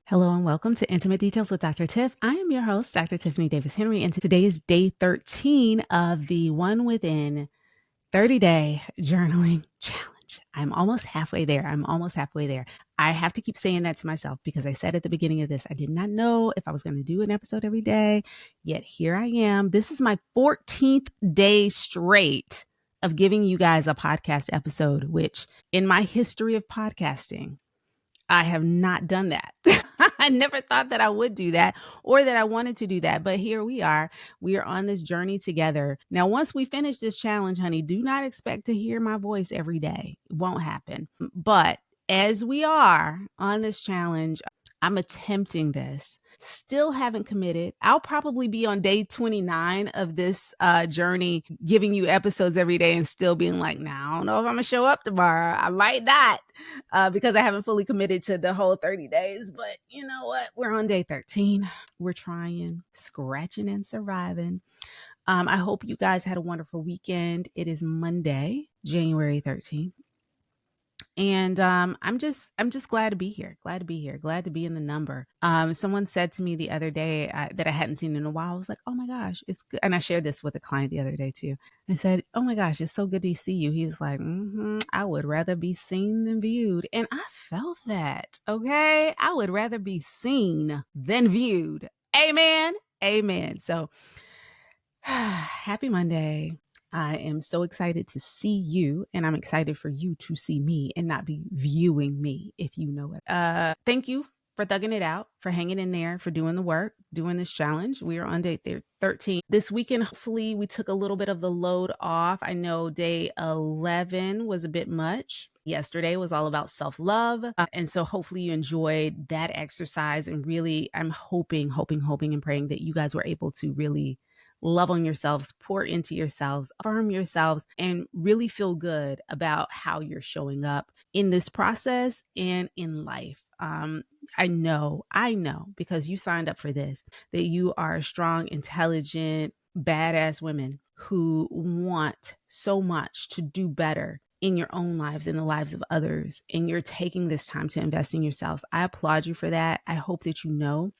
Hello and welcome to Intimate Details with Dr. Tiff. I am your host, Dr. Tiffany Davis Henry, and today is day 13 of the One Within 30-day journaling challenge. I'm almost halfway there. I have to keep saying that to myself because I said at the beginning of this, I did not know if I was going to do an episode every day, yet here I am. This is my 14th day straight of giving you guys a podcast episode, which in my history of podcasting, I have not done that. I never thought that I would do that or that I wanted to do that. But here we are. We are on this journey together. Now, once we finish this challenge, honey, do not expect to hear my voice every day. It won't happen. But as we are on this challenge, I'm attempting this. Still haven't committed. I'll probably be on day 29 of this journey, giving you episodes every day and still being like, nah, I don't know if I'm going to show up tomorrow. I might not because I haven't fully committed to the whole 30 days. But you know what? We're on day 13. We're trying, scratching and surviving. I hope you guys had a wonderful weekend. It is Monday, January 13th. And I'm just glad to be here. Glad to be in the number. Someone said to me the other day that I hadn't seen in a while. I was like, oh my gosh, it's good. And I shared this with a client the other day too. I said, oh my gosh, it's so good to see you. He was like, I would rather be seen than viewed. And I felt that. Okay. I would rather be seen than viewed. Amen. Amen. So happy Monday. I am so excited to see you, and I'm excited for you to see me and not be viewing me, if you know it. Thank you for thugging it out, for hanging in there, for doing the work, doing this challenge. We are on day 13. This weekend, hopefully, we took a little bit of the load off. I know day 11 was a bit much. Yesterday was all about self-love. And so hopefully you enjoyed that exercise. And really, I'm hoping and praying that you guys were able to really love on yourselves, pour into yourselves, affirm yourselves, and really feel good about how you're showing up in this process and in life. I know, because you signed up for this, that you are strong, intelligent, badass women who want so much to do better in your own lives, in the lives of others, and you're taking this time to invest in yourselves. I applaud you for that. I hope that you know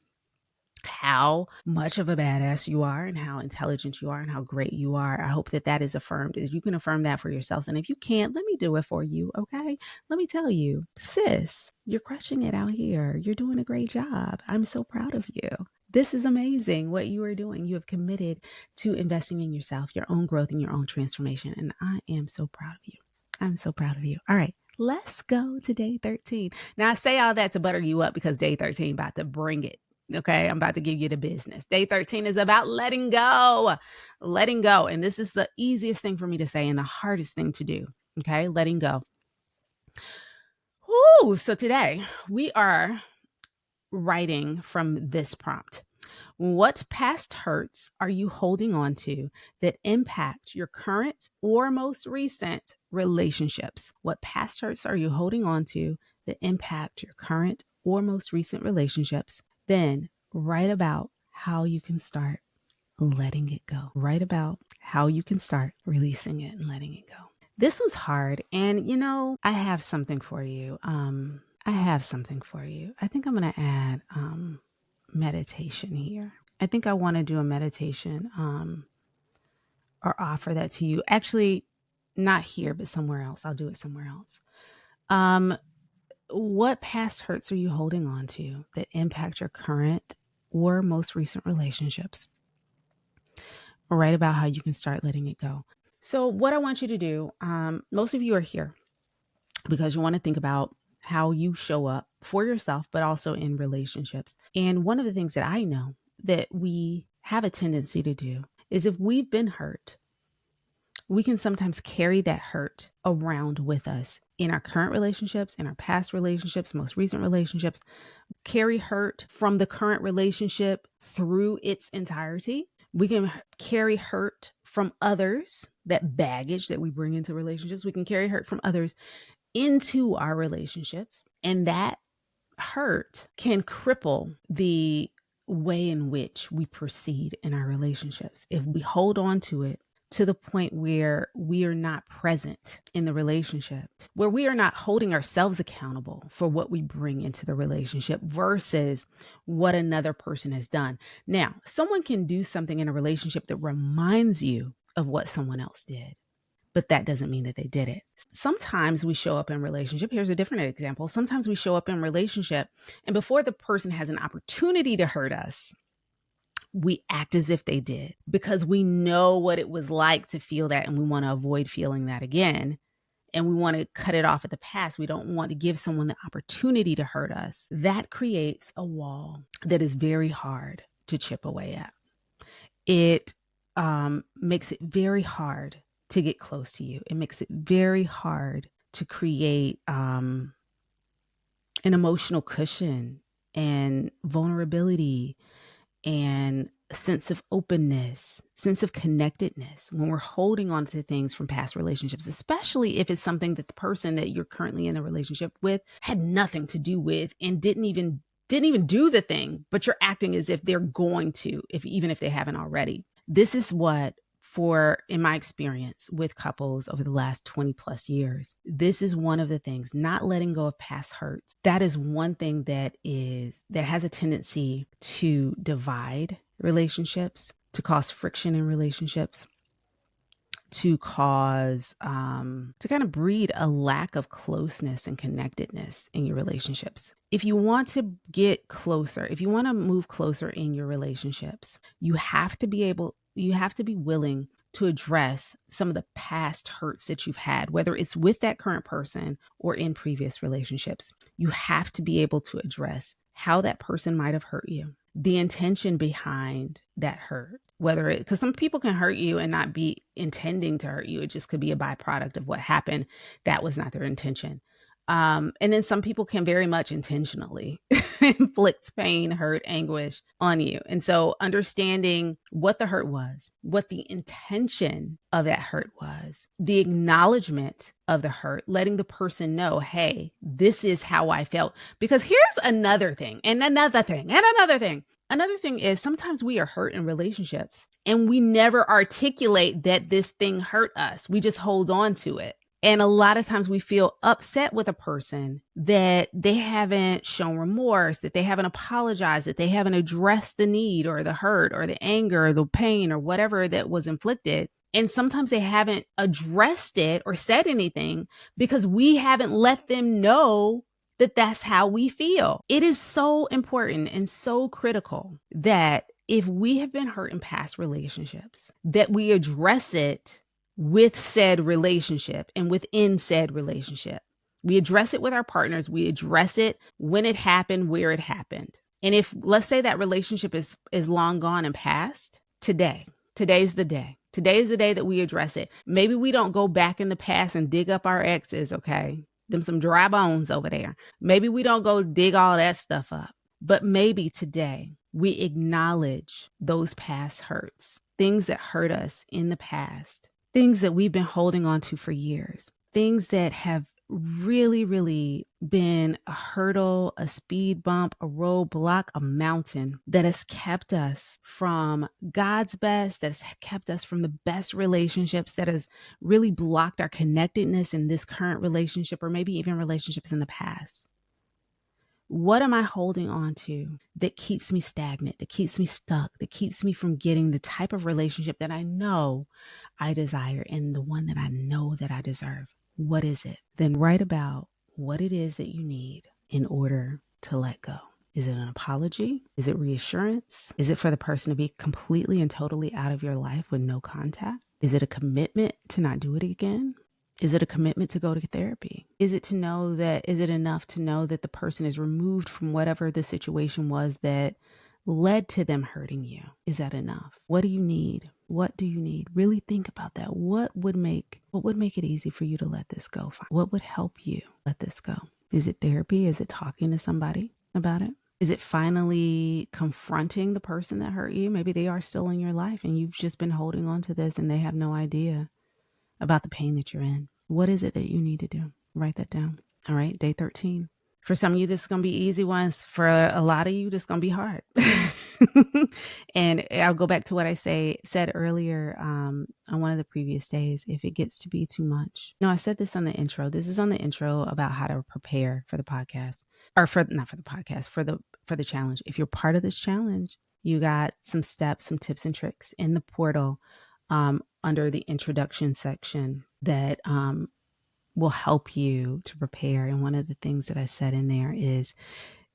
how much of a badass you are and how intelligent you are and how great you are. I hope that that is affirmed, as you can affirm that for yourselves. And if you can't, let me do it for you. Okay. Let me tell you, sis, you're crushing it out here. You're doing a great job. I'm so proud of you. This is amazing what you are doing. You have committed to investing in yourself, your own growth and your own transformation. And I am so proud of you. I'm so proud of you. All right. Let's go to day 13. Now I say all that to butter you up because day 13 about to bring it. Okay, I'm about to give you the business. Day 13 is about letting go. Letting go. And this is the easiest thing for me to say and the hardest thing to do. Okay, letting go. Woo! So today we are writing from this prompt. What past hurts are you holding on to that impact your current or most recent relationships? What past hurts are you holding on to that impact your current or most recent relationships? Then write about how you can start letting it go. Write about how you can start releasing it and letting it go. This was hard. And I have something for you. I think I'm going to add meditation here. I think I want to do a meditation or offer that to you. Actually, not here, but somewhere else. I'll do it somewhere else. What past hurts are you holding on to that impact your current or most recent relationships? Write about how you can start letting it go. So what I want you to do, most of you are here because you want to think about how you show up for yourself, but also in relationships. And one of the things that I know that we have a tendency to do is if we've been hurt, we can sometimes carry that hurt around with us in our current relationships, in our past relationships, most recent relationships, carry hurt from the current relationship through its entirety. We can carry hurt from others, that baggage that we bring into relationships. We can carry hurt from others into our relationships. And that hurt can cripple the way in which we proceed in our relationships. If we hold on to it to the point where we are not present in the relationship, where we are not holding ourselves accountable for what we bring into the relationship versus what another person has done. Now, someone can do something in a relationship that reminds you of what someone else did, but that doesn't mean that they did it. Sometimes we show up in relationship. Here's a different example. Sometimes we show up in relationship, and before the person has an opportunity to hurt us, we act as if they did because we know what it was like to feel that, and we want to avoid feeling that again. And we want to cut it off at the past. We don't want to give someone the opportunity to hurt us. That creates a wall that is very hard to chip away at. It makes it very hard to get close to you. It makes it very hard to create an emotional cushion and vulnerability and sense of openness, sense of connectedness when we're holding on to things from past relationships, especially if it's something that the person that you're currently in a relationship with had nothing to do with and didn't even do the thing, but you're acting as if they're going to, even if they haven't already. This is what, in my experience with couples over the last 20 plus years, this is one of the things, not letting go of past hurts. That is one thing that has a tendency to divide relationships, to cause friction in relationships, to cause, to kind of breed a lack of closeness and connectedness in your relationships. If you want to get closer, if you want to move closer in your relationships, you have to be willing to address some of the past hurts that you've had, whether it's with that current person or in previous relationships. You have to be able to address how that person might have hurt you, the intention behind that hurt, because some people can hurt you and not be intending to hurt you. It just could be a byproduct of what happened. That was not their intention. And then some people can very much intentionally inflict pain, hurt, anguish on you. And so understanding what the hurt was, what the intention of that hurt was, the acknowledgement of the hurt, letting the person know, hey, this is how I felt. Because here's another thing, and another thing, and another thing. Another thing is sometimes we are hurt in relationships and we never articulate that this thing hurt us. We just hold on to it. And a lot of times we feel upset with a person that they haven't shown remorse, that they haven't apologized, that they haven't addressed the need or the hurt or the anger or the pain or whatever that was inflicted. And sometimes they haven't addressed it or said anything because we haven't let them know that that's how we feel. It is so important and so critical that if we have been hurt in past relationships, that we address it with said relationship and within said relationship. We address it with our partners. We address it when it happened, where it happened. And if, let's say that relationship is long gone and past, today's the day. Today is the day that we address it. Maybe we don't go back in the past and dig up our exes, okay? Them some dry bones over there. Maybe we don't go dig all that stuff up. But maybe today we acknowledge those past hurts, things that hurt us in the past, things that we've been holding on to for years, things that have really, really been a hurdle, a speed bump, a roadblock, a mountain that has kept us from God's best, that has kept us from the best relationships, that has really blocked our connectedness in this current relationship or maybe even relationships in the past. What am I holding on to that keeps me stagnant, that keeps me stuck, that keeps me from getting the type of relationship that I know I desire and the one that I know that I deserve? What is it? Then write about what it is that you need in order to let go. Is it an apology? Is it reassurance? Is it for the person to be completely and totally out of your life with no contact? Is it a commitment to not do it again? Is it a commitment to go to therapy? Is it enough to know that the person is removed from whatever the situation was that led to them hurting you? Is that enough? What do you need? What do you need? Really think about that. What would make it easy for you to let this go? What would help you let this go? Is it therapy? Is it talking to somebody about it? Is it finally confronting the person that hurt you? Maybe they are still in your life and you've just been holding on to this and they have no idea about the pain that you're in. What is it that you need to do? Write that down. All right. Day 13. For some of you, this is going to be easy ones. For a lot of you, this is going to be hard. And I'll go back to what I said earlier on one of the previous days. If it gets to be too much. No, I said this on the intro. This is on the intro about how to prepare for the podcast, or not for the podcast, for the challenge. If you're part of this challenge, you got some steps, some tips and tricks in the portal under the introduction section that will help you to prepare. And one of the things that I said in there is,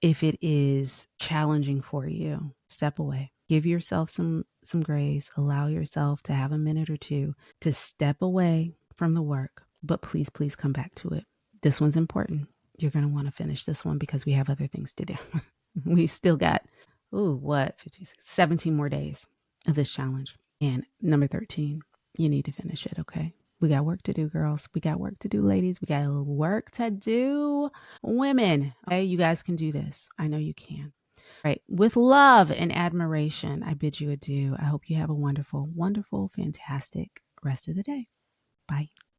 if it is challenging for you, step away. Give yourself some grace. Allow yourself to have a minute or two to step away from the work. But please, please come back to it. This one's important. You're going to want to finish this one because we have other things to do. We still got, 17 more days of this challenge. And number 13, you need to finish it, okay? We got work to do, girls. We got work to do, ladies. We got work to do, women. Okay, you guys can do this. I know you can. Right. With love and admiration, I bid you adieu. I hope you have a wonderful, wonderful, fantastic rest of the day. Bye.